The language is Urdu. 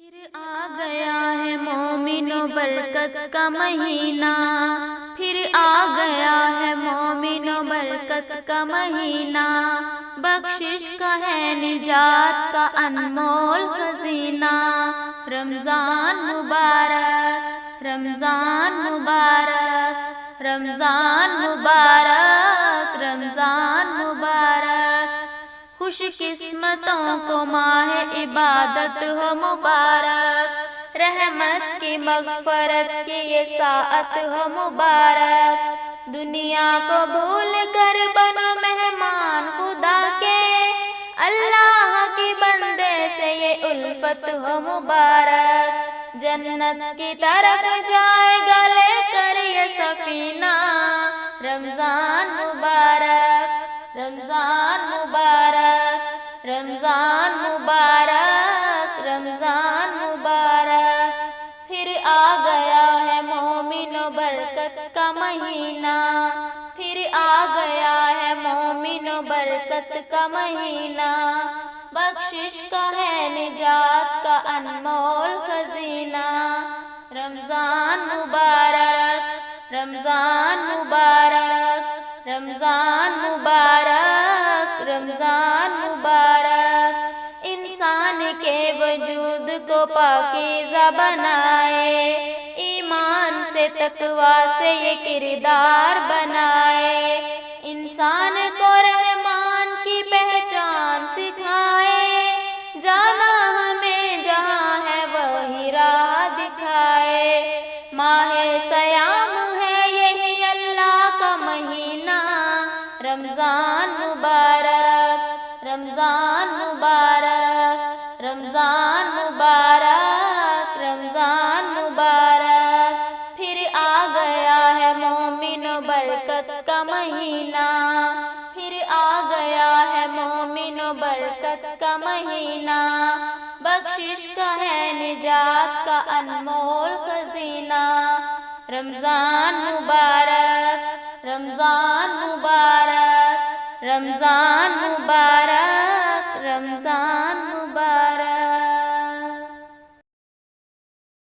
پھر آ گیا ہے مومنوں برکت کا مہینہ، پھر آ گیا ہے مومنوں برکت کا مہینہ، بخشش کا ہے نجات کا انمول خزینہ۔ رمضان مبارک، رمضان مبارک، رمضان مبارک، رمضان مبارک، خوش قسمتوں کو ماہ عبادت ہو مبارک، رحمت کی مغفرت کی یہ ساعت ہو مبارک، دنیا کو بھول کر بنو مہمان خدا کے، اللہ کی بندے سے یہ الفت ہو مبارک، جنت کی طرف جائے گا لے کر یہ سفینہ۔ رمضان مبارک، رمضان مبارک، رمضان مبارک، رمضان مبارک، پھر آ گیا ہے مومنوں برکت کا مہینہ، پھر آ گیا ہے مومنوں برکت کا مہینہ، بخشش کا ہے نجات کا انمول خزینہ۔ رمضان مبارک، رمضان مبارک، رمضان مبارک، رمضان مبارک، انسان کے وجود کو پاکیزہ بنائے، ایمان سے تقویٰ سے یہ کردار بنائے، انسان کو رحمان کی پہچان سکھائے، جانا ہمیں جہاں ہے وہی راہ دکھائے، ماہ صیام ہے یہی اللہ کا مہینہ۔ رمضان مبارک، رمضان مبارک، رمضان مبارک، رمضان مبارک، پھر آ گیا ہے مومنوں برکت کا مہینہ، پھر آ گیا ہے مومنوں برکت کا مہینہ، بخشش کا ہے نجات کا انمول خزینہ۔ رمضان مبارک، رمضان مبارک، رمضان مبارک، رمضان